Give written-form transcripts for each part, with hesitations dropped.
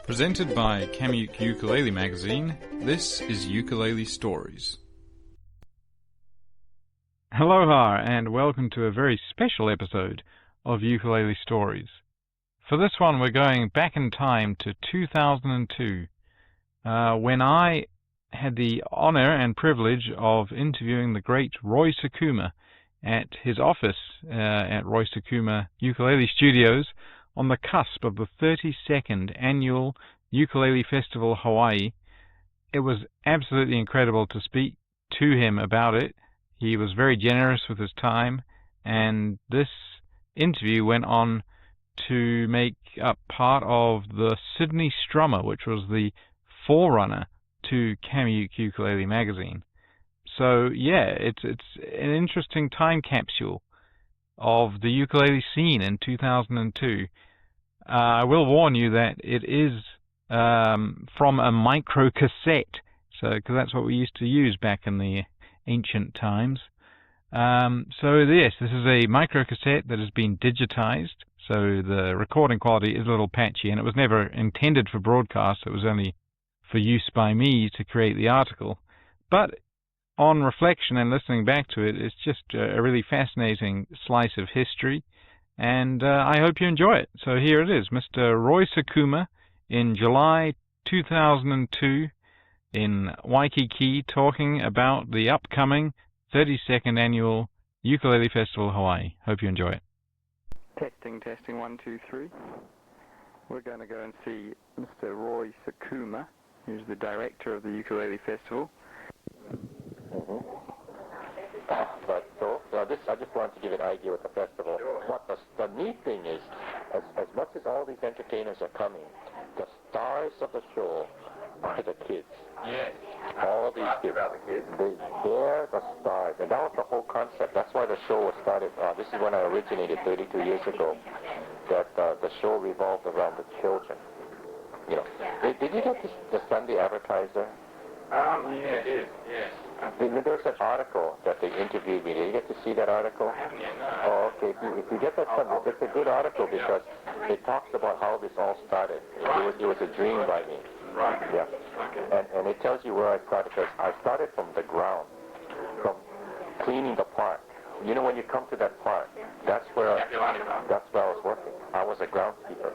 Presented by Kamuke Ukulele Magazine, this is Ukulele Stories. Aloha and welcome to a very special episode of Ukulele Stories. For this one we're going back in time to 2002, when I had the honor and privilege of interviewing the great Roy Sakuma at his office at Roy Sakuma Ukulele Studios on the cusp of the 32nd Annual Ukulele Festival Hawaii. It was absolutely incredible to speak to him about it. He was very generous with his time, and this interview went on to make up part of the Sydney Strummer, which was the forerunner to Kamuke Ukulele Magazine. So yeah, it's an interesting time capsule of the ukulele scene in 2002. I will warn you that it is from a micro cassette, because that's what we used to use back in the ancient times. So yes, this is a micro cassette that has been digitized, so the recording quality is a little patchy, and it was never intended for broadcast. It was only for use by me to create the article. But on reflection and listening back to it, it's just a really fascinating slice of history, and I hope you enjoy it. So here it is, Mr. Roy Sakuma in July 2002 in Waikiki, talking about the upcoming 32nd Annual Ukulele Festival Hawaii. Hope you enjoy it. Testing, 1, 2, 3. We're going to go and see Mr. Roy Sakuma, who's the director of the Ukulele Festival. I just wanted to give an idea with the festival. Sure. What the neat thing is, as much as all these entertainers are coming, the stars of the show are the kids. Yes. All these kids. They're the stars. And that was the whole concept. That's why the show was started. This is when I originated 32 years ago, that the show revolved around the children. You know. Did you get the Sunday Advertiser? Yeah, it is, yes. There was an article that they interviewed me. Did you get to see that article? I haven't yet, no. Oh, okay. If you get that, it's a good article because it talks about how this all started. It was a dream by me. Right. Yeah. Okay. And it tells you where I started, because I started from the ground, from cleaning the park. You know, when you come to that park, that's where I was working. I was a groundskeeper.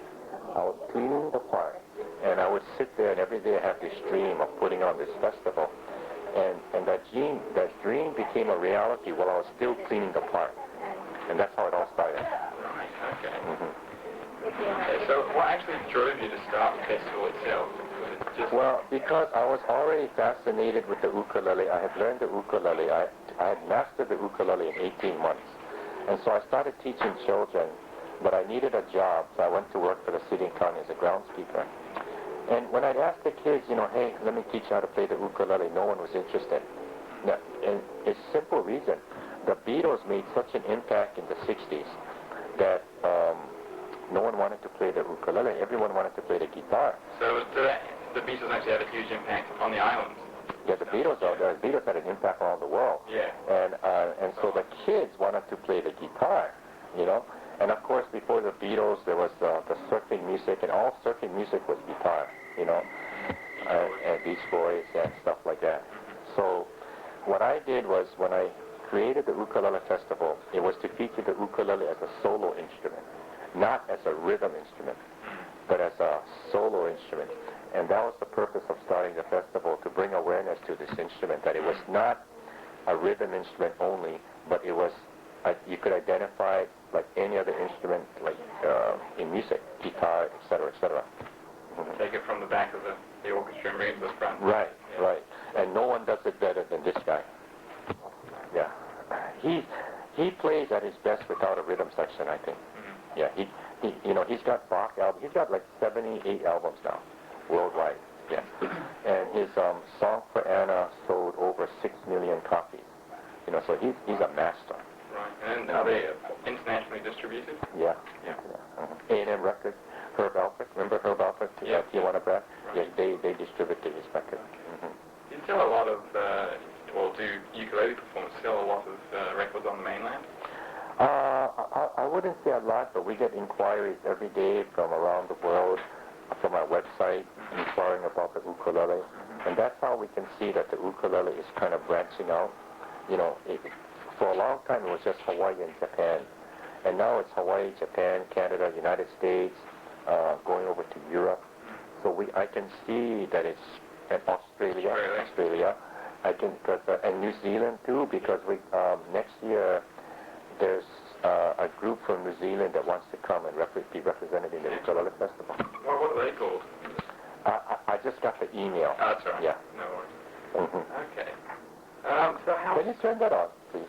I was cleaning the park, and I would sit there, and every day I had this dream of putting on this festival. And that dream became a reality while I was still cleaning the park. And that's how it all started. Right, okay. Okay, so what actually drove you to start the festival itself? Well, because I was already fascinated with the ukulele. I had learned the ukulele. I had mastered the ukulele in 18 months. And so I started teaching children, but I needed a job, so I went to work for the city and county as a groundskeeper. And when I'd ask the kids, you know, hey, let me teach you how to play the ukulele, no one was interested. Now, and it's a simple reason. The Beatles made such an impact in the 60s that no one wanted to play the ukulele. Everyone wanted to play the guitar. So the Beatles actually had a huge impact on the island. Yeah, the Beatles had an impact on the world. Yeah. And so the kids wanted to play the guitar, you know. And of course, before the Beatles, there was the surfing music, and all surfing music was guitar, you know, and Beach Boys and stuff like that. So what I did was, when I created the Ukulele Festival, it was to feature the ukulele as a solo instrument, not as a rhythm instrument, but as a solo instrument. And that was the purpose of starting the festival, to bring awareness to this instrument, that it was not a rhythm instrument only, but it was, you could identify it like any other instrument, like in music, guitar, etc., etc. Take it from the back of the orchestra and bring it to the front. Right, yeah. Right. And no one does it better than this guy. Yeah. He plays at his best without a rhythm section, I think. Mm-hmm. Yeah, he's got Bach albums. He's got like 78 albums now, worldwide. Yeah. And his Song for Anna sold over 6 million copies. You know, so he's a master. Right. And are they internationally distributed? Yeah. A&M Records, Herb Alpert. Remember Herb Alpert? Yeah. Tijuana Brad? Right. Yeah, they distributed his record. You sell a lot of, do ukulele performers sell a lot of records on the mainland? I wouldn't say a lot, but we get inquiries every day from around the world, from our website. write, inquiring about the ukulele. And that's how we can see that the ukulele is kind of branching out. You know, for a long time it was just Hawaii and Japan. And now it's Hawaii, Japan, Canada, United States, going over to Europe. So I can see that it's in Australia. I can, and New Zealand too, because next year there's a group from New Zealand that wants to come and be represented in the Ukulele Festival. Well, what are they called? I just got the email. Oh, that's right. Yeah. No worries. Mm-hmm. Okay. So how... Can you turn that on, please?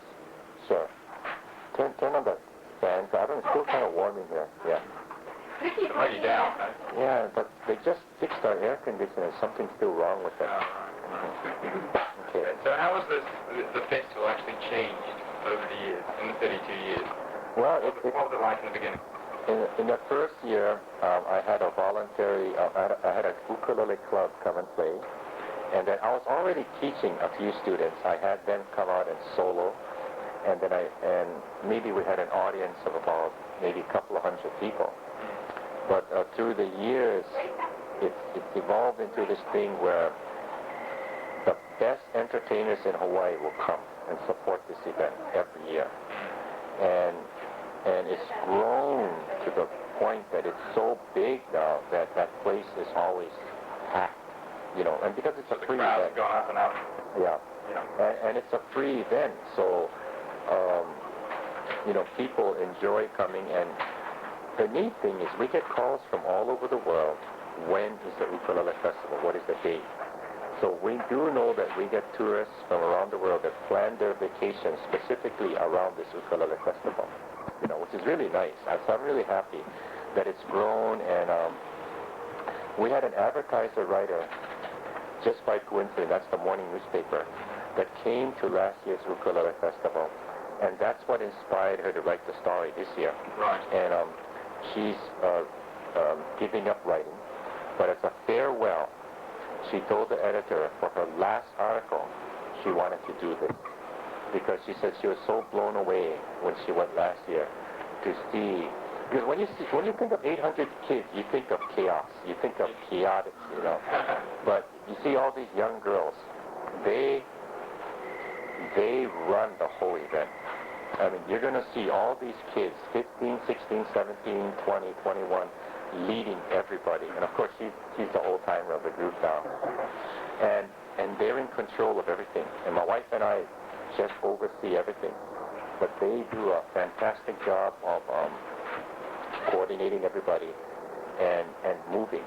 Sure. Turn on the fan. I don't know, it's still kind of warm in here. Yeah. Maybe down. Yeah, but they just fixed our air conditioner. Something's still wrong with it. Okay. So how has the festival actually changed over the years, in the 32 years? Well, what was it like in the beginning? In the first year, I had a voluntary, I had a ukulele club come and play, and then I was already teaching a few students. I had them come out and solo, and then maybe we had an audience of about maybe a couple of hundred people. But through the years, it's evolved into this thing where the best entertainers in Hawaii will come and support this event every year. And it's grown to the point that it's so big now that that place is always packed, you know, and because it's a free event. The crowd's gone up and up. Yeah. And it's a free event, so, you know, people enjoy coming. And the neat thing is we get calls from all over the world. When is the Ukulele Festival? What is the date? So we do know that we get tourists from around the world that plan their vacations specifically around this Ukulele Festival, you know, which is really nice. So I'm really happy that it's grown. And we had an advertiser writer, just by coincidence, that's the morning newspaper, that came to last year's Ukulele Festival. And that's what inspired her to write the story this year. Right. And she's giving up writing, but as a farewell, she told the editor for her last article she wanted to do this, because she said she was so blown away when she went last year to see, because when you think of 800 kids, you think of chaos, you think of chaotic, you know, but you see all these young girls, they run the whole event. I mean, you're going to see all these kids, 15, 16, 17, 20, 21, leading everybody. And of course, she's the old-timer of the group now. And they're in control of everything. And my wife and I just oversee everything. But they do a fantastic job of coordinating everybody and moving.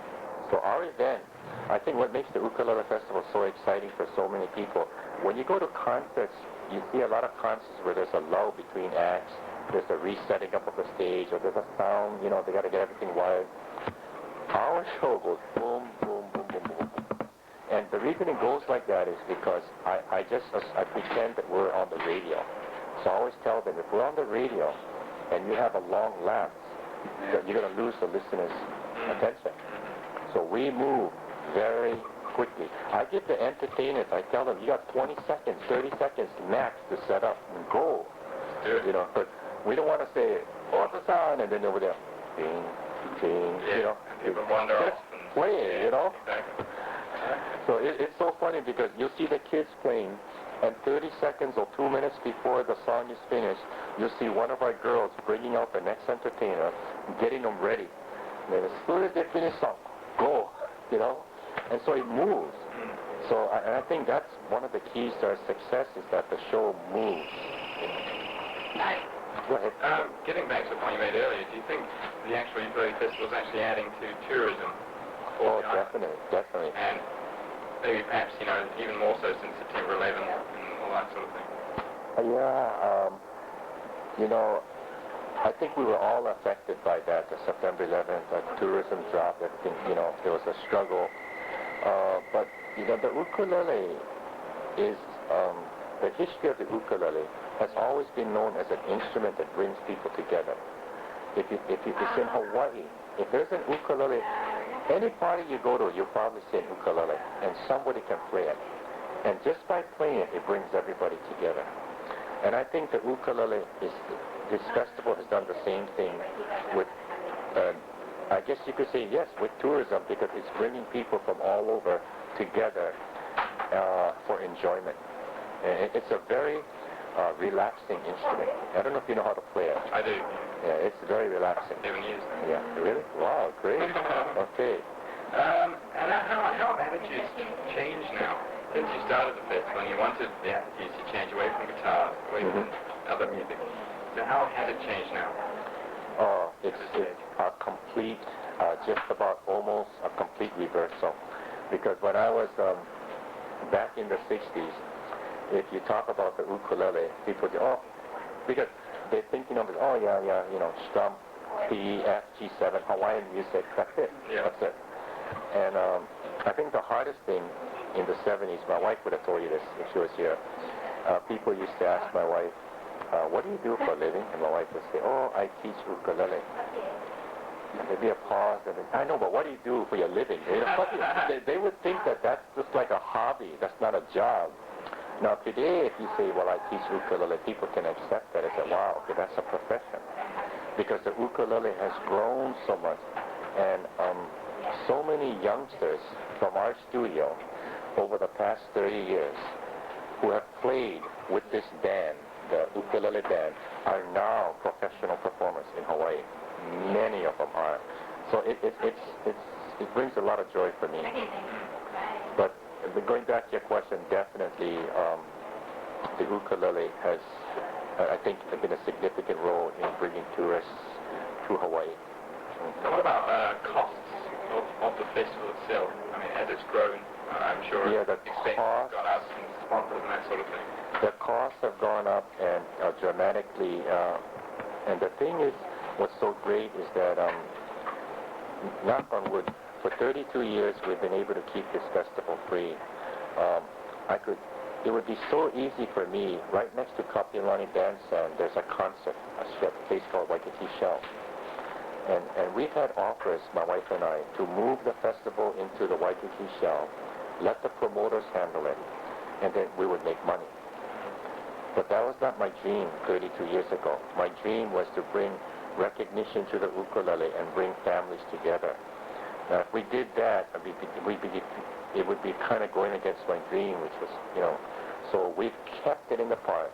So our event, I think what makes the Ukulele Festival so exciting for so many people, when you go to concerts, you see a lot of concerts where there's a lull between acts, there's a resetting up of the stage, or there's a sound, you know, they got to get everything wired. Our show goes boom, boom, boom, boom, boom. And the reason it goes like that is because I pretend that we're on the radio. So I always tell them, if we're on the radio and you have a long lapse, that you're going to lose the listener's attention. So we move very quickly. I give the entertainers, I tell them, you got 20 seconds, 30 seconds max to set up and go. You know, but we don't want to say, what's the sound? And then over there, ding, ding, you know. People wander off. Just play it, you know. Exactly. So it's so funny because you'll see the kids playing, and 30 seconds or 2 minutes before the song is finished, you'll see one of our girls bringing out the next entertainer, getting them ready. And then as soon as they finish song, go, you know. And so it moves. So I think that's one of the keys to our success is that the show moves. Go ahead. Getting back to the point you made earlier, do you think the actual ukulele festival is actually adding to tourism? Oh, definitely. And maybe perhaps, you know, even more so since September 11th and all that sort of thing. You know, I think we were all affected by that, the September 11th, tourism dropped, everything, you know, there was a struggle. But, you know, the ukulele is, the history of the ukulele has always been known as an instrument that brings people together. If it's in Hawaii, if there's an ukulele, any party you go to, you'll probably see an ukulele, and somebody can play it. And just by playing it, it brings everybody together. And I think the ukulele this festival has done the same thing with I guess you could say yes with tourism because it's bringing people from all over together for enjoyment. And it's a very relaxing instrument. I don't know if you know how to play it. I do. Yeah, it's very relaxing. 7 years. Yeah, really? Wow, great. Okay. And how have attitudes changed now? Since you started the festival and you wanted the attitudes to change away from guitars, away from other music. So how has it changed now? Oh, it's a complete, just about almost a complete reversal. Because when I was back in the 60s, if you talk about the ukulele, people say, oh, because they're thinking of it, oh yeah, you know, strum, P, F, G7, Hawaiian music, that's it. Yeah. That's it. And I think the hardest thing in the 70s, my wife would have told you this if she was here, people used to ask my wife, what do you do for a living? And my wife would say, oh, I teach ukulele. And there'd be a pause, and I know, but what do you do for your living? They would think that that's just like a hobby. That's not a job. Now today, if you say, well, I teach ukulele, people can accept that and say, wow, okay, that's a profession. Because the ukulele has grown so much. And so many youngsters from our studio over the past 30 years who have played with this band, the ukulele band, are now professional performers in Hawaii. Many of them are. So it brings a lot of joy for me. But going back to your question, definitely the ukulele has, I think, been a significant role in bringing tourists to Hawaii. So what about costs of the festival itself? I mean, as it's grown, I'm sure expenses have gone up and sponsors and that sort of thing. The costs have gone up and dramatically. And the thing is, what's so great is that, knock on wood, for 32 years we've been able to keep this festival free. It would be so easy for me, right next to Kapiolani Bandstand, there's a concert, a place called Waikiki Shell. And we've had offers, my wife and I, to move the festival into the Waikiki Shell, let the promoters handle it, and then we would make money. But that was not my dream 32 years ago. My dream was to bring recognition to the ukulele and bring families together. Now, if we did that, it would be kind of going against my dream, which was, you know, so we've kept it in the park.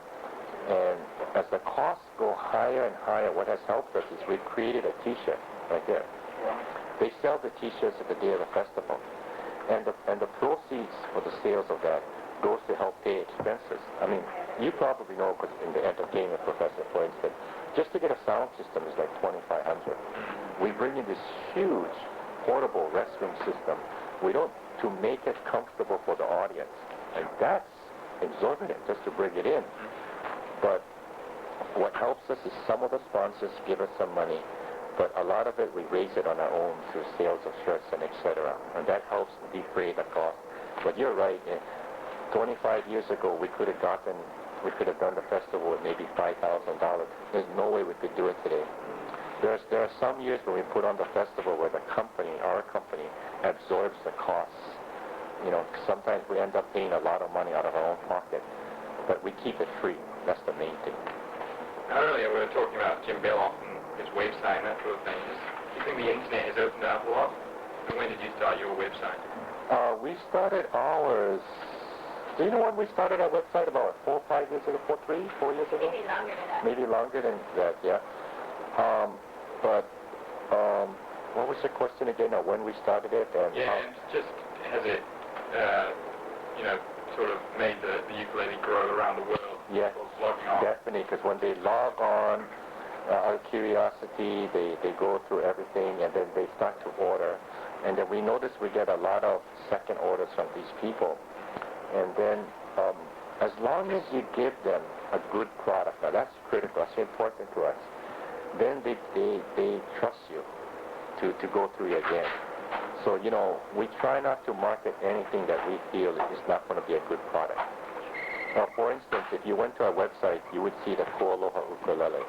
And as the costs go higher and higher, what has helped us is we've created a T-shirt right there. They sell the T-shirts at the day of the festival. And the proceeds for the sales of that goes to help pay expenses. I mean, you probably know, because in the entertainment profession, for instance, just to get a sound system is like $2,500. We bring in this huge portable restroom system. To make it comfortable for the audience. And that's exorbitant just to bring it in. But what helps us is some of the sponsors give us some money, but a lot of it we raise it on our own through sales of shirts and etc. And that helps defray the cost. But you're right. 25 years ago, we could have done the festival with maybe $5,000. There's no way we could do it today. There are some years when we put on the festival where the company, our company, absorbs the costs. You know, sometimes we end up paying a lot of money out of our own pocket, but we keep it free. That's the main thing. Earlier we were talking about Jim Belloff and his website and that sort of thing. Do you think the internet has opened up a lot? And when did you start your website? We started ours. Do you know when we started our website? About 4 years ago, 4 years ago? Maybe longer than that. Maybe longer than that, yeah. What was the question again? Now, when we started it? And and just has it, sort of made the ukulele grow around the world? Yes, definitely, because when they log on, out of curiosity, they go through everything, and then they start to order. And then we notice we get a lot of second orders from these people. And then as long as you give them a good product, now that's critical, that's important to us, then they trust you to go through you again. So, you know, we try not to market anything that we feel is not going to be a good product. Now, for instance, if you went to our website, you would see the Kualoha ukulele.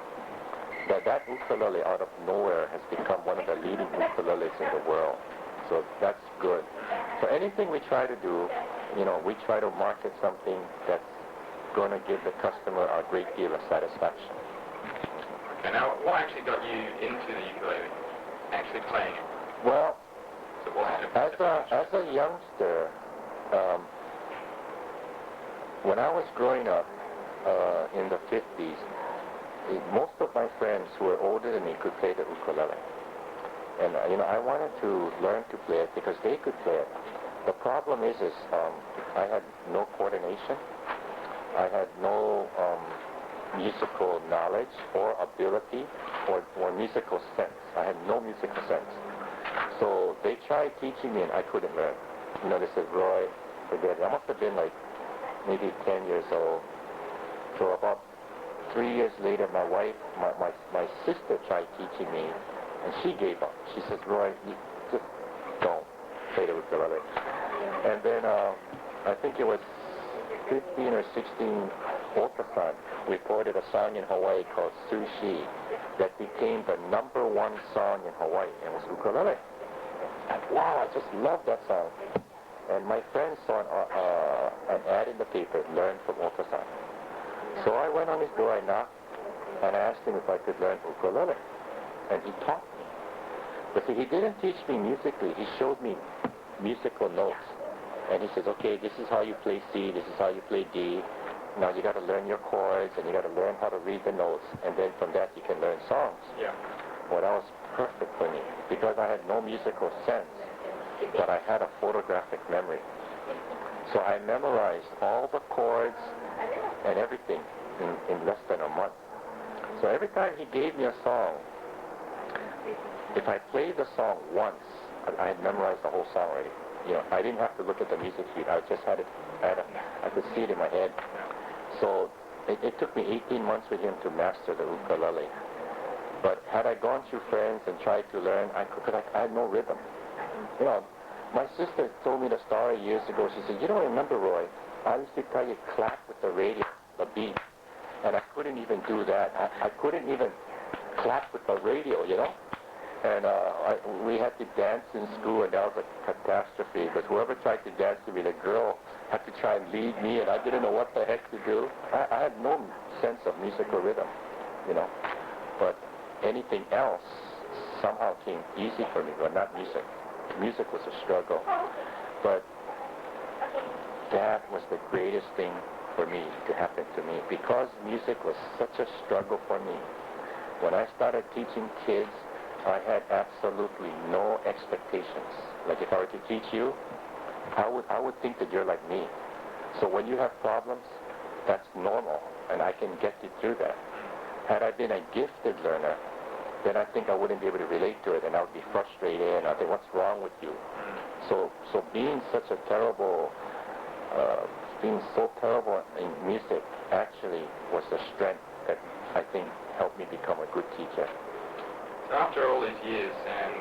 That ukulele out of nowhere has become one of the leading ukuleles in the world. So that's good. So anything we try to do, you know, we try to market something that's going to give the customer a great deal of satisfaction. Okay, now what actually got you into the ukulele? actually playing it? Well, So it wasn't as a youngster, when I was growing up in the 50s, most of my friends who were older than me could play the ukulele. And, I wanted to learn to play it because they could play it. The problem is I had no coordination. I had no musical knowledge or ability or musical sense. I had no musical sense. So they tried teaching me and I couldn't learn. They said, Roy, forget it. I must have been like maybe 10 years old. So about 3 years later, my wife, my sister tried teaching me, and she gave up. She says, Roy, you just don't play the ukulele. And then I think it was 15 or 16 Ultrasound recorded a song in Hawaii called Sushi that became the #1 song in Hawaii, and it was ukulele. And wow, I just love that song. And my friend saw an ad in the paper, learn from Ultrasound. So I went on his door, I knocked, and I asked him if I could learn ukulele. And he taught me. But see, he didn't teach me musically. He showed me musical notes. And he says, okay, this is how you play C, this is how you play D. Now you got to learn your chords, and you got to learn how to read the notes. And then from that, you can learn songs. Yeah. Well, that was perfect for me because I had no musical sense, but I had a photographic memory. So I memorized all the chords and everything in less than a month. So every time he gave me a song, if I played the song once, I had memorized the whole song already. I didn't have to look at the music sheet. I just had it. I could see it in my head. So it took me 18 months with him to master the ukulele. But had I gone through friends and tried to learn, I had no rhythm. My sister told me the story years ago. She said, you don't remember, Roy, I used to tell you clap with the radio, the beat. And I couldn't even do that. I couldn't even clap with the radio, And we had to dance in school, and that was a catastrophe. But whoever tried to dance with me, the girl had to try and lead me, and I didn't know what the heck to do. I had no sense of musical rhythm, But anything else somehow came easy for me, but not music. Music was a struggle. But that was the greatest thing for me to happen to me because music was such a struggle for me. When I started teaching kids, I had absolutely no expectations. Like if I were to teach you, I would think that you're like me. So when you have problems, that's normal, and I can get you through that. Had I been a gifted learner, then I think I wouldn't be able to relate to it, and I would be frustrated, and I'd think, what's wrong with you? So being such a terrible, being so terrible in music actually was the strength that I think helped me become a good teacher. So after all these years and,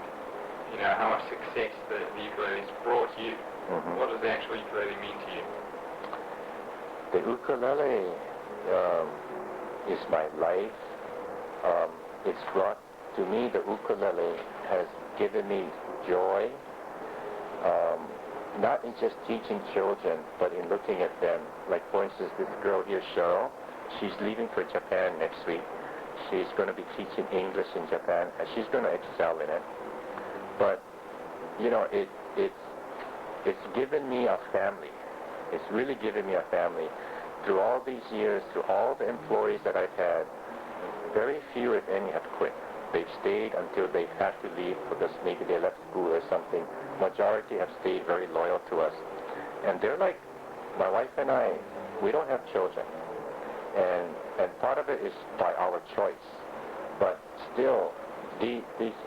how much success the ukulele's brought you, what does the actual ukulele mean to you? The ukulele is my life. It's brought, to me, the ukulele has given me joy, not in just teaching children, but in looking at them. Like, for instance, this girl here, Cheryl, she's leaving for Japan next week. She's going to be teaching English in Japan, and she's going to excel in it. But, it's given me a family. It's really given me a family. Through all these years, through all the employees that I've had, very few, if any, have quit. They've stayed until they've had to leave because maybe they left school or something. Majority have stayed very loyal to us. And they're like, my wife and I, we don't have children. And part of it is by our choice. But still, these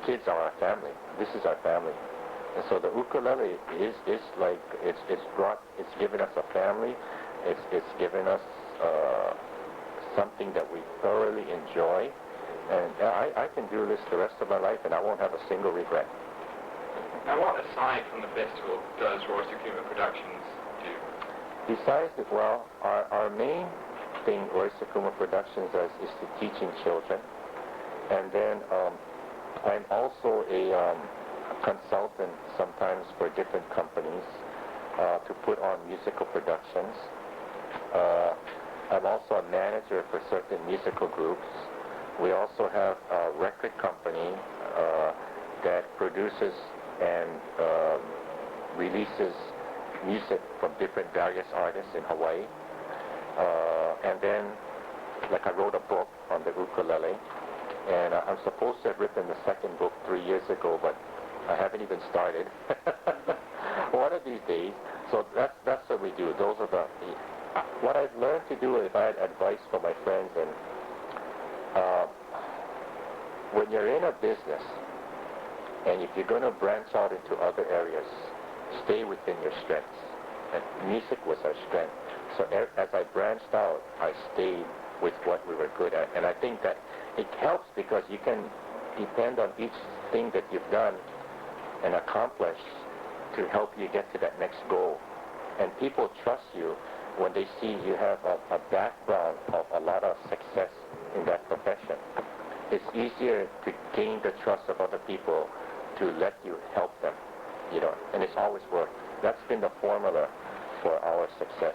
kids are our family. This is our family. And so the ukulele is like, it's given us a family. It's given us something that we thoroughly enjoy. And I can do this the rest of my life, and I won't have a single regret. Now, what, aside from the festival, does Roy Sakuma Productions do? Besides it, well, our main thing Roy Sakuma Productions does is to teaching children. And then I'm also a consultant sometimes for different companies to put on musical productions. I'm also a manager for certain musical groups. We also have a record company that produces and releases music from different various artists in Hawaii. And then, like, I wrote a book on the ukulele, and I'm supposed to have written the second book 3 years ago, but I haven't even started. One of these days. So that's what we do. Those are the what I've learned to do. If I had advice for my friends, and when you're in a business, and if you're going to branch out into other areas, stay within your strengths. And music was our strength. So as I branched out, I stayed with what we were good at. And I think that it helps because you can depend on each thing that you've done and accomplished to help you get to that next goal. And people trust you when they see you have a background of a lot of success in that profession. It's easier to gain the trust of other people to let you help them, you know, and it's always worked. That's been the formula for our success.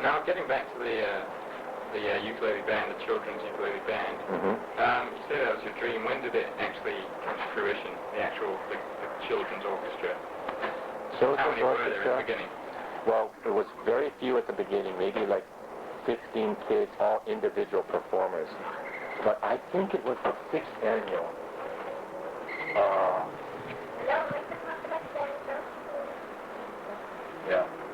Now, getting back to the ukulele band, the children's ukulele band, you said that was your dream. When did it actually come to fruition, the actual the children's orchestra? How many were there at the beginning? Well, it was very few at the beginning, maybe like 15 kids, all individual performers. But I think it was the 6th annual.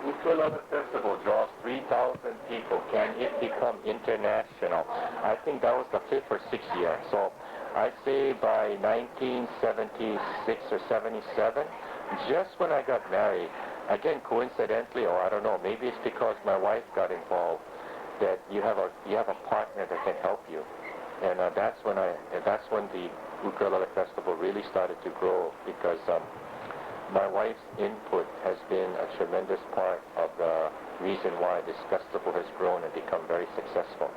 Ukulele Festival draws 3,000 people. Can it become international? I think that was the 5th or 6th year. So I'd say by 1976 or 77, just when I got married, again coincidentally, or I don't know, maybe it's because my wife got involved, that you have a partner that can help you, and that's when the Ukulele Festival really started to grow, because my wife's input has been a tremendous part of the reason why this festival has grown and become very successful.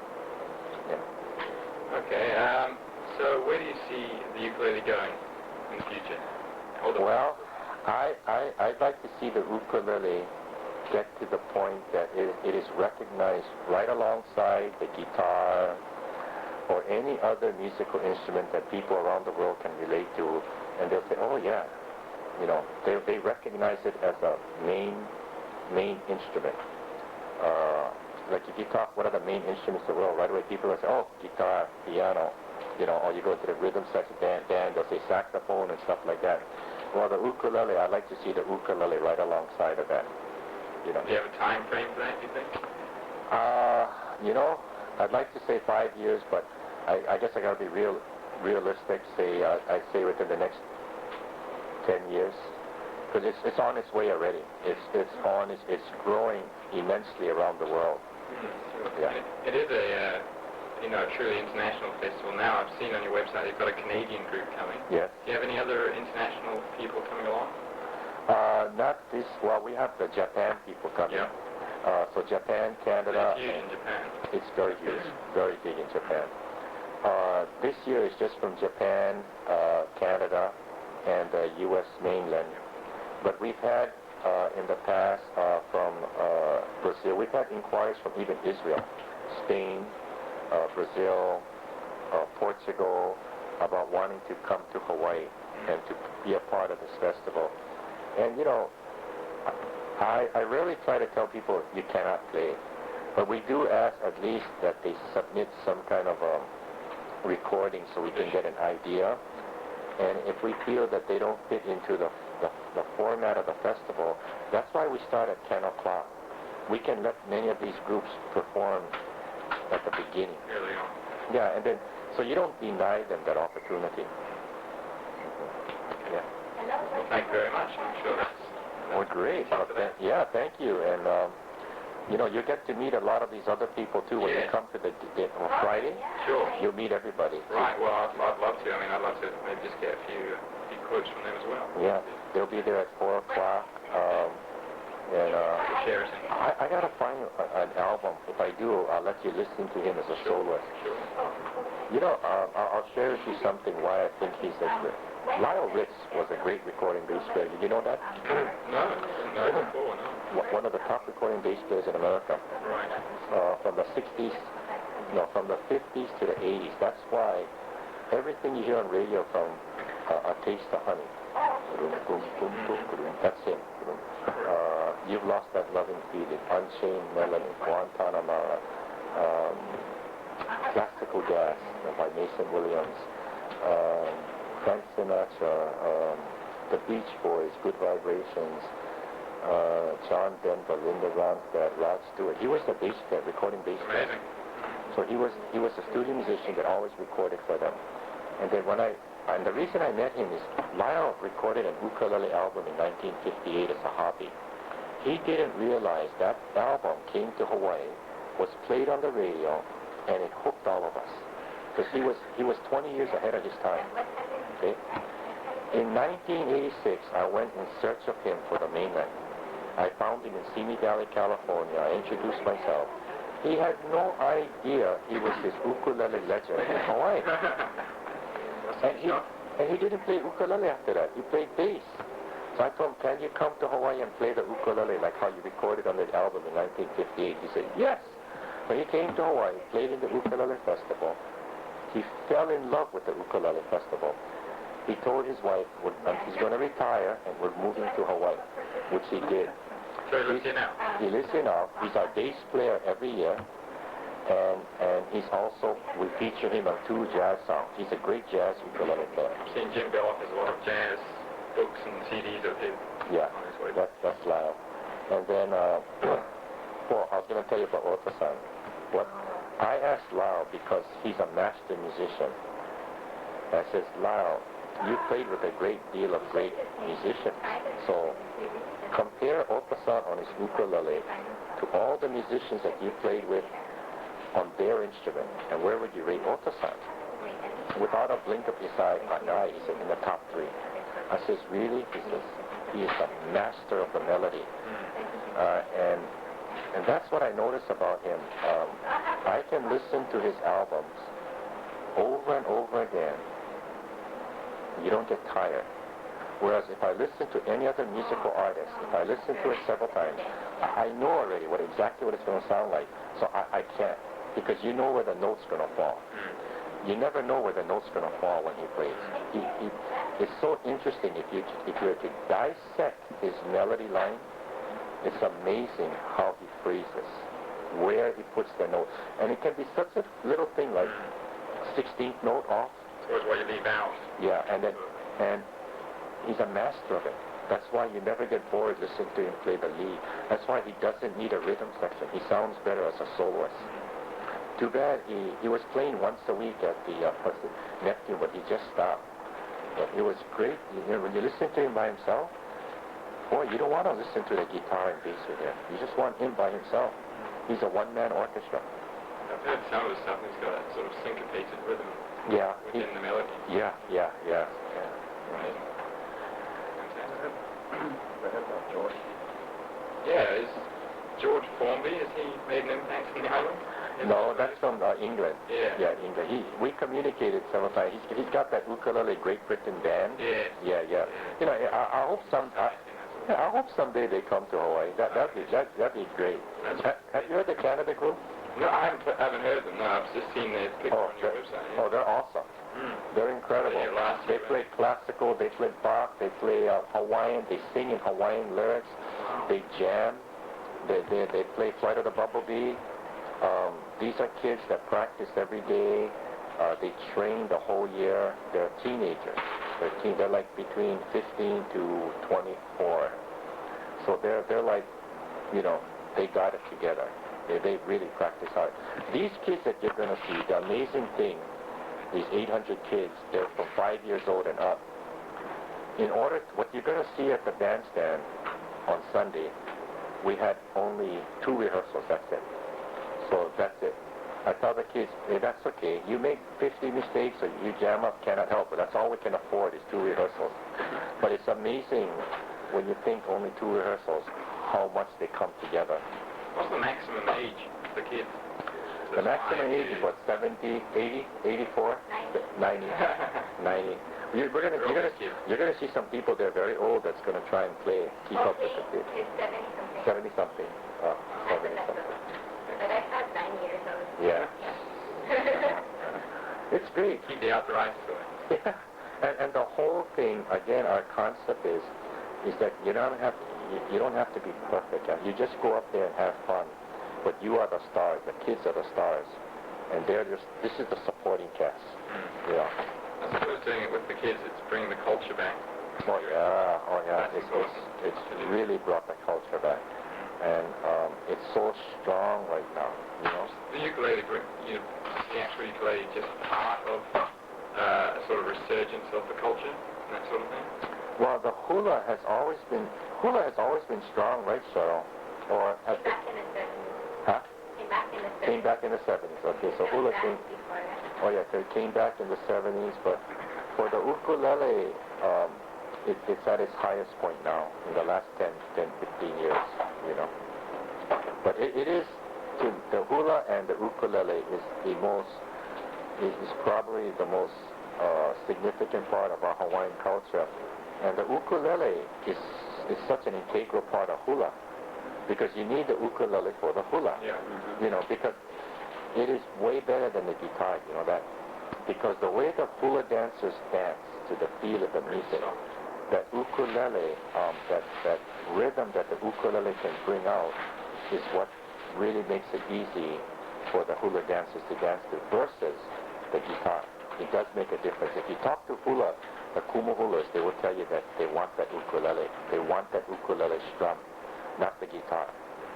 Yeah. Okay. So where do you see the ukulele going in the future? Well, I'd like to see the ukulele get to the point that it is recognized right alongside the guitar or any other musical instrument that people around the world can relate to, and they'll say, oh yeah, you know, they recognize it as a main instrument. Like if you talk, what are the main instruments of the world? Right away people will say, oh, guitar, piano, you know, or you go to the rhythm section, band, they'll say saxophone and stuff like that. Well, the ukulele, I'd like to see the ukulele right alongside of that. You know. Do you have a time frame for that, do you think? You know, I'd like to say 5 years, but I guess I got to be realistic. I'd say within the next 10 years, because it's on its way already. It's growing immensely around the world. Mm-hmm. Yeah. It is a truly international festival now. I've seen on your website you've got a Canadian group coming. Yes. Do you have any other international people coming along? Not this. Well, we have the Japan people coming. Yeah. So Japan, Canada. It's huge in Japan. It's very huge, very big in Japan. This year is just from Japan, Canada, and the U.S. mainland. But we've had in the past from Brazil. We've had inquiries from even Israel, Spain, Brazil, Portugal, about wanting to come to Hawaii and to be a part of this festival. And you know, I rarely try to tell people you cannot play, but we do ask at least that they submit some kind of a recording so we can get an idea. And if we feel that they don't fit into the format of the festival, that's why we start at 10 o'clock. We can let many of these groups perform at the beginning. Early on. Yeah, and then, so you don't deny them that opportunity. Yeah. Well, thank you very much. I'm sure that's... Well, great. Yeah, thank you. And, you know, you get to meet a lot of these other people, too, when you come to the Friday. Sure. You'll meet everybody. Right, well, I'd love to. I mean, I'd love to maybe just get a few quotes from them as well. Yeah, they'll be there at 4 o'clock. I got to find an album. If I do, I'll let you listen to him as a soloist. Sure. You know, I'll share with you something why I think he's a great. Lyle Ritz was a great recording bass player. Did you know that? No, before, no. One of the top recording bass players in America. Right. From the 60s, no, from the 50s to the 80s. That's why everything you hear on radio from A Taste of Honey. That's him. You've Lost That Loving Feeling, Unchained Melody, Guantanamera, Classical Gas by Mason Williams, Frank Sinatra, The Beach Boys, Good Vibrations, John Denver, Linda Ronstadt, Rod Stewart. He was the bass player, recording bass player. Amazing. So he was a studio musician that always recorded for them. And then and the reason I met him is Lyle recorded an ukulele album in 1958 as a hobby. He didn't realize that album came to Hawaii, was played on the radio, and it hooked all of us. Because he was 20 years ahead of his time. Okay? In 1986, I went in search of him for the mainland. I found him in Simi Valley, California. I introduced myself. He had no idea he was this ukulele legend in Hawaii. And he didn't play ukulele after that. He played bass. So I told him, can you come to Hawaii and play the ukulele like how you recorded on the album in 1958? He said, yes. So he came to Hawaii, played in the ukulele festival. He fell in love with the ukulele festival. He told his wife he's going to retire and we're moving to Hawaii, which he did. So he lives here now? He lives here now. He's our bass player every year. And he's also, we feature him on 2 jazz songs. He's a great jazz ukulele player. I've seen Jim Bell offers a lot of jazz books and CDs of him. Yeah, on his way. that's Lyle. And then, well, I was going to tell you about Ortho-san. I asked Lyle because he's a master musician. I says, Lyle, you played with a great deal of great musicians. So compare Ortho-san on his ukulele to all the musicians that you played with on their instrument, and where would you rate Ortho-san? Without a blink of his eye, he said, in the top 3. I says, really? He says, he is a master of the melody. And that's what I notice about him. I can listen to his albums over and over again. You don't get tired. Whereas if I listen to any other musical artist, if I listen to it several times, I know already exactly what it's going to sound like. So I can't, because you know where the note's going to fall. You never know where the note's going to fall when he plays. It's so interesting if you were to dissect his melody line. It's amazing how he phrases, where he puts the note. And it can be such a little thing like 16th note off. So it's what you leave out. Yeah, and he's a master of it. That's why you never get bored listening to him play the lead. That's why he doesn't need a rhythm section. He sounds better as a soloist. Too bad he was playing once a week at the Neptune, but he just stopped. But it was great. When you listen to him by himself, boy, you don't want to listen to the guitar and bass with him. You just want him by himself. He's a one-man orchestra. I've heard some of the stuff, and he's got that sort of syncopated rhythm within the melody. Yeah. Right. George. Yeah, is George Formby, has he made an impact in the island? No, that's from England. Yeah. England. We communicated several times. He's got that ukulele Great Britain band. Yeah. You know, I hope someday they come to Hawaii. That'd be great. Have you heard the Canada group? No, I haven't heard of them. No, I've just seen their picture on your website. Yeah. Oh, they're awesome. They're incredible. They play classical, they play Bach, they play Hawaiian, they sing in Hawaiian lyrics, they jam, they play Flight of the Bumblebee. These are kids that practice every day. They train the whole year. They're teenagers. They're like between 15 to 24. So they're like, you know, they got it together. They really practice hard. These kids that you're going to see, the amazing thing, these 800 kids, they're from 5 years old and up. What you're going to see at the bandstand on Sunday, we had only 2 rehearsals, that's it. So that's it. I tell the kids, hey, that's okay. You make 50 mistakes or you jam up, cannot help it. That's all we can afford is 2 rehearsals. But it's amazing when you think only 2 rehearsals, how much they come together. What's the maximum age for kids? The maximum age is what, 70, 80, 84, 90, 90. You're going to see some people there very old that's going to try and keep up with the kids. It's 70 something. 70 something. But I had 9 years old. Yeah. It's great. Keep the arthritis going. Yeah. And the whole thing, again, our concept is that you don't have to be perfect. You just go up there and have fun. But you are the stars. The kids are the stars, and this is the supporting cast. Yeah. I suppose doing it with the kids, it's bringing the culture back. Oh yeah. It's really brought the culture back, and it's so strong right now. You know. The ukulele, the actual ukulele, just part of a sort of resurgence of the culture and that sort of thing. Well, the hula has always been strong, right, Cheryl? Or has Back in the 70s. Huh? Came back in the 70s. Came back in the 70s. Okay, so hula came. Before that. Oh yeah, so it came back in the 70s, but for the ukulele, it's at its highest point now in the last 10, 15 years, you know. But it is, the hula and the ukulele is probably the most significant part of our Hawaiian culture. And the ukulele is such an integral part of hula, because you need the ukulele for the hula. Yeah. You know, because it is way better than the guitar, you know that. Because the way the hula dancers dance to the feel of the music, that ukulele, that rhythm that the ukulele can bring out is what really makes it easy for the hula dancers to dance to versus the guitar. It does make a difference. If you talk to hula, the kumu hulas, they will tell you that they want that ukulele. They want that ukulele strum, not the guitar.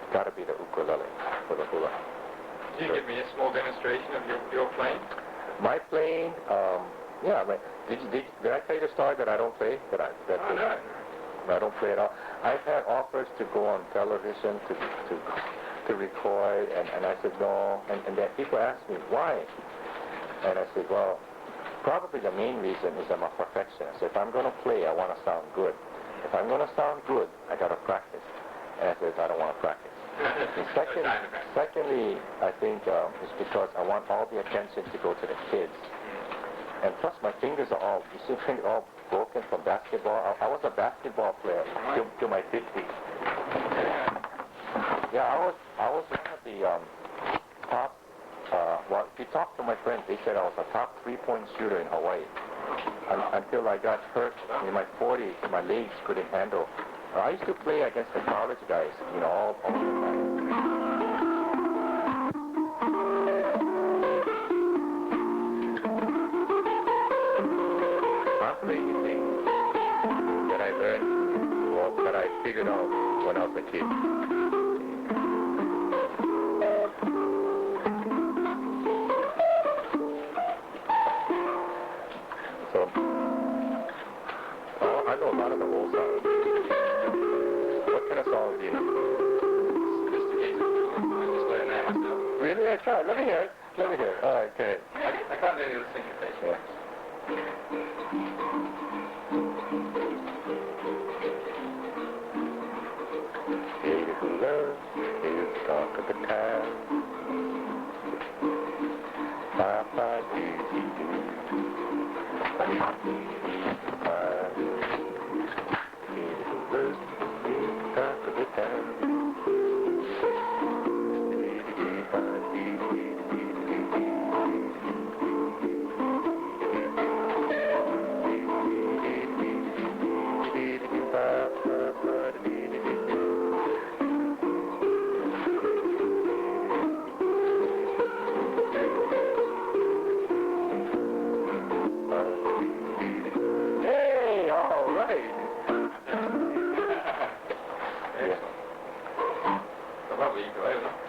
It's got to be the ukulele for the hula. Can you give me a small demonstration of your playing? My playing, yeah. Did I tell you the story that I don't play? No. I don't play at all. I've had offers to go on television to record, and I said no. And then people ask me why, and I said, well, probably the main reason is I'm a perfectionist. If I'm going to play, I want to sound good. If I'm going to sound good, I got to practice. And I said, I don't want to practice. And secondly, I think it's because I want all the attention to go to the kids. And plus, my fingers are all broken from basketball. I was a basketball player till my 50s. Yeah, I was one of the top. Well, if you talk to my friends, they said I was a top 3-point shooter in Hawaii. Until I got hurt in my 40s, my legs couldn't handle. I used to play against the college guys, you know, all the time. I'm playing things that I learned or that I figured out when I was a kid. So, I know a lot of the old songs. What kind of songs do you know? Really? I tried. Let me hear it. All right, okay. I can't do any of the syncopation. Yeah. Beautiful love is the talk of the town.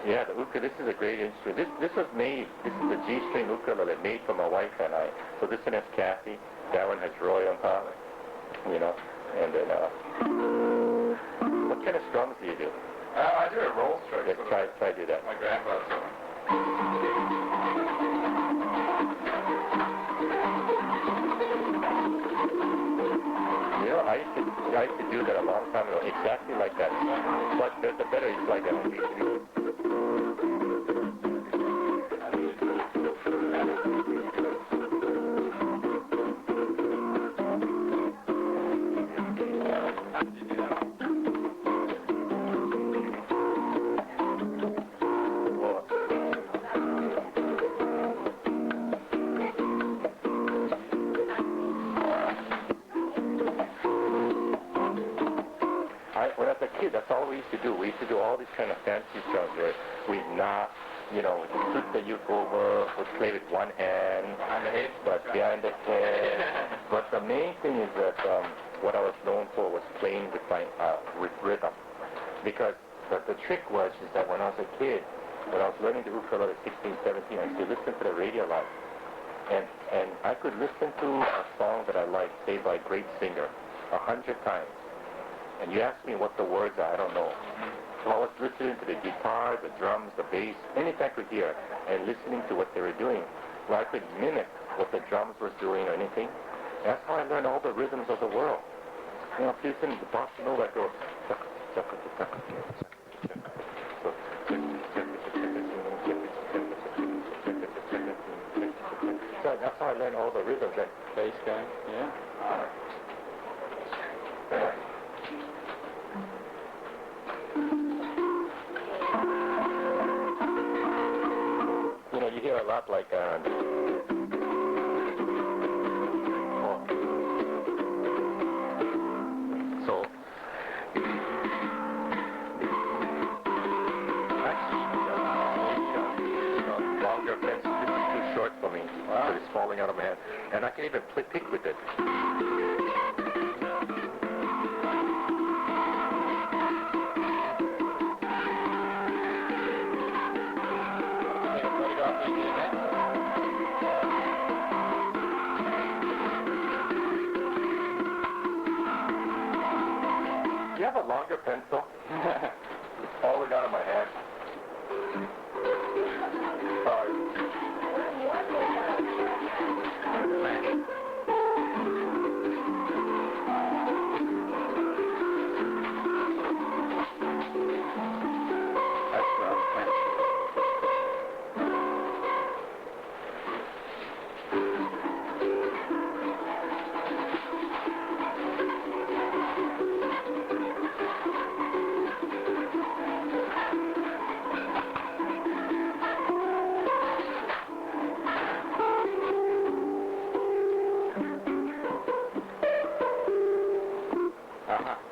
Yeah, the ukulele, this is a great instrument. This is the G-string ukulele made for my wife and I. So this one has Kathy, that one has Roy on top, you know, and then, what kind of strums do you do? I do a roll stroke. Yeah, try to do that. My grandfather's one. You know, I used to do that a long time ago, exactly like that. But the better is like that. when I was a kid, that's all we used to do. We used to do all these kind of fancy stuff where we'd knock, you know, we'd flip the uke over, we'd play with one hand, but behind the head. But the main thing is that what I was known for was playing with my with rhythm, because the trick was is that when I was a kid, when I was learning the ukulele at 16, 17, I used to listen to the radio live, and I could listen to a song that I liked, say by a great singer, 100 times. And you ask me what the words are, I don't know. So I was listening to the guitar, the drums, the bass, anything I could hear, and listening to what they were doing. Well, I could mimic what the drums was doing or anything. That's how I learned all the rhythms of the world. You know, if you listen to the bossa nova, I go, so that's how I learned all the rhythms. That bass going, yeah. You know, you hear a lot like so longer fence. This is too short for me. Wow. So it's falling out of my hand, and I can even pick with it. Do you have a longer pencil? It's falling out of my hand. Sorry.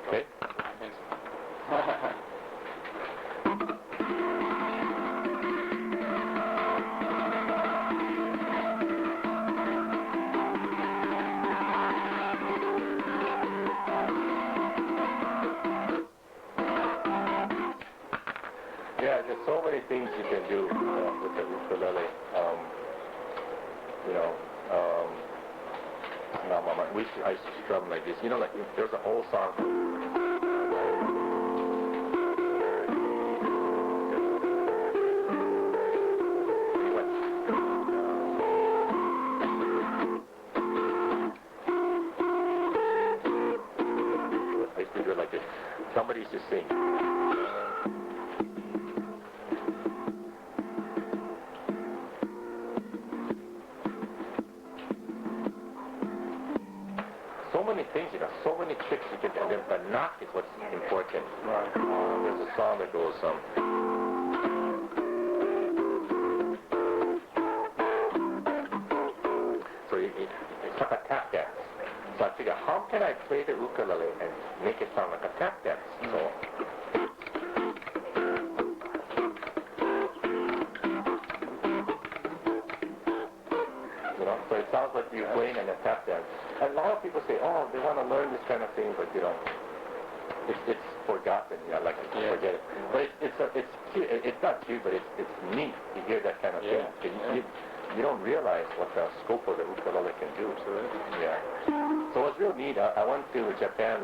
Okay. Yeah, there's so many things you can do with the ukulele. You know, now I used to strum like this. You know, like there's an old song. I used to do it like this. Somebody used to sing. So many things, you know, so many tricks you can do. And the knock is what's important. Right. There's a song that goes, so it's like a tap dance. So I figure, how can I play the ukulele and make it sound like a tap dance? So, you know, so it sounds like you're playing in a tap dance. And a lot of people say, oh, they want to learn this kind of thing, but, you know, it's forgotten, you know, like, forget it. But it's cute. It's not cute, but it's neat to hear that kind of thing. You don't realize what the scope of the ukulele can do. Yeah. So it was real neat. I went to Japan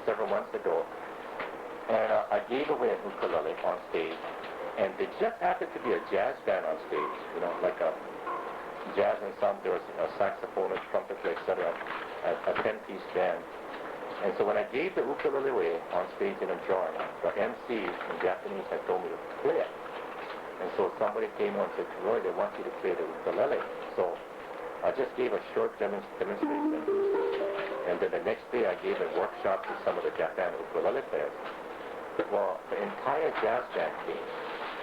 several months ago, and I gave away an ukulele on stage, and it just happened to be a jazz band on stage, you know, like a jazz ensemble. There was a saxophonist, trumpeter, etc., a 10-piece band. And so when I gave the ukulele away on stage in a drawing, the MC in Japanese had told me to play it. And so somebody came on and said, Roy, they want you to play the ukulele. So I just gave a short demonstration. And then the next day I gave a workshop to some of the Japan ukulele players. Well, the entire jazz band came.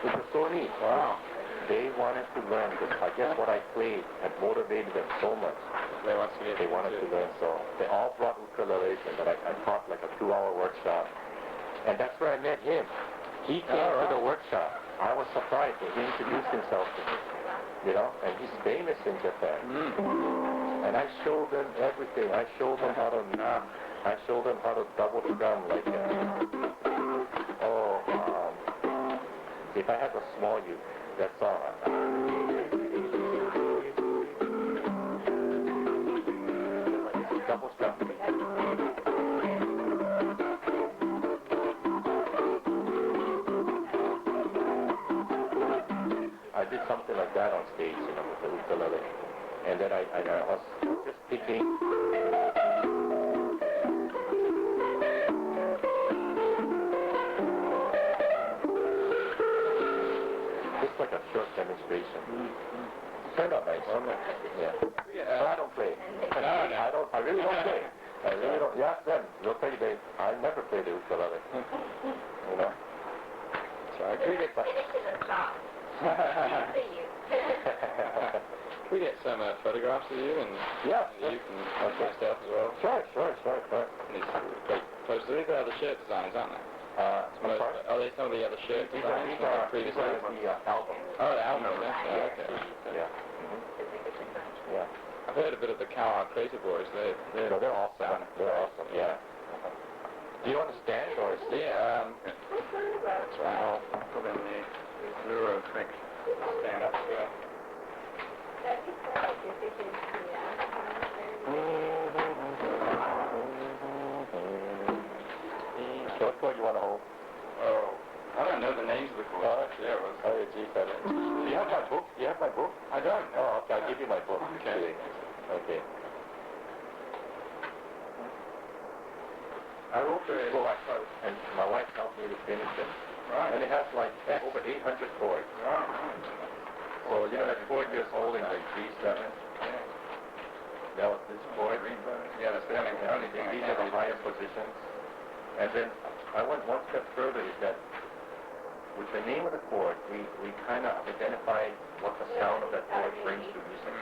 It was so neat. Wow. They wanted to learn because I guess what I played had motivated them so much. They wanted to learn. So they all brought ukuleles, and then I taught like a 2-hour workshop. And that's where I met him. He came to the workshop. I was surprised that he introduced himself to me, you know, and he's famous in Japan. And I showed them everything. I showed them how to knock. I showed them how to double drum like that. If I had a small you, that's all. Double drum. I did something like that on stage, you know, with the ukulele. And then I was just picking. Just like a short demonstration. Turned out nice. Yeah. But I don't play. I really don't play. I really don't. Yeah, then they'll tell you I never play the ukulele. You know. So I agree with that. We get some photographs of you and you can post stuff as well. Sure. And these great posters. These are the shirt designs, aren't they? Are they some of the other shirt designs? These are previous the album. Oh, the album. Okay. Yeah. Yeah. I've heard a bit of the Coward Crazy Boys. They're awesome. They're awesome. Yeah. Do you understand or see? Yeah. That's right. I'll put in the Luro trick. Stand up as well. So what chord you want to hold? Oh, I don't know the names of the chords. Yeah, G7. Do you have my book? Do you have my book? I don't. Oh, okay. I'll give you my book. Okay. Okay. I wrote the book, and my wife helped me to finish it. Right. And it has like over 800 chords. Right. So, you know, that chord you're holding, like G7. That was this chord. Yeah, that's the only thing. These are the higher positions. And then I went one step further, is that with the name of the chord, we kind of identify what the sound of that chord brings to music.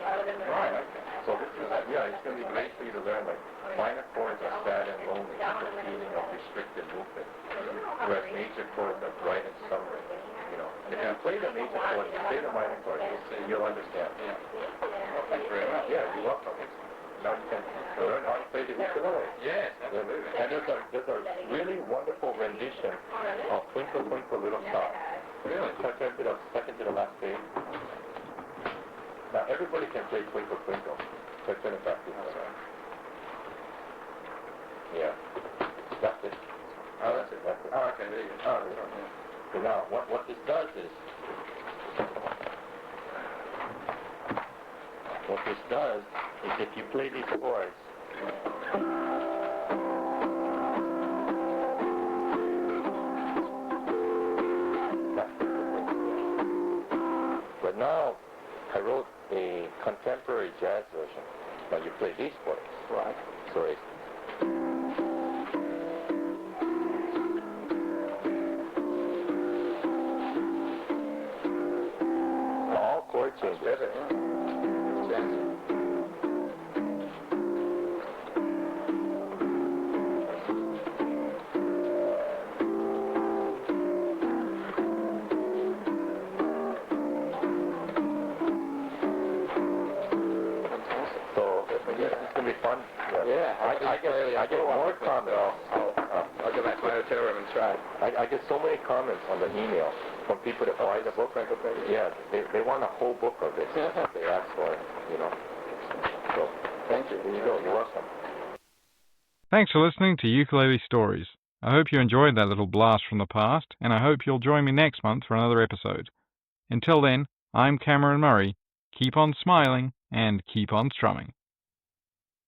Right, okay. So this is, it's going to be great for you to learn, like, minor chords are sad and lonely, with the feeling of restricted movement, whereas major chords are bright and summery, you know. And if you play the major chord, you play the minor chord, you'll understand. Yeah. Well, thank you very much. Yeah, you're welcome. Now you can learn how to play the ukulele. Yes, absolutely. And there's a really wonderful rendition of Twinkle Twinkle Little Star. Really? Second to the last page. Now everybody can play Twinkle Twinkle. So turn it back to you. Yeah. That's it. Oh, that's it. Oh, okay, there you go. Oh, there you go. So now what this does is if you play these chords, but now I wrote a contemporary jazz version. Now you play these chords. Right. So it's all chord changes. I get more comments. I'll go back to my hotel room and try. I get so many comments on the email from people that buy the book. Yeah, they want a whole book of this. They ask for it, you know. So, thank you. Here you go. You're welcome. Thanks for listening to Ukulele Stories. I hope you enjoyed that little blast from the past, and I hope you'll join me next month for another episode. Until then, I'm Cameron Murray. Keep on smiling and keep on strumming.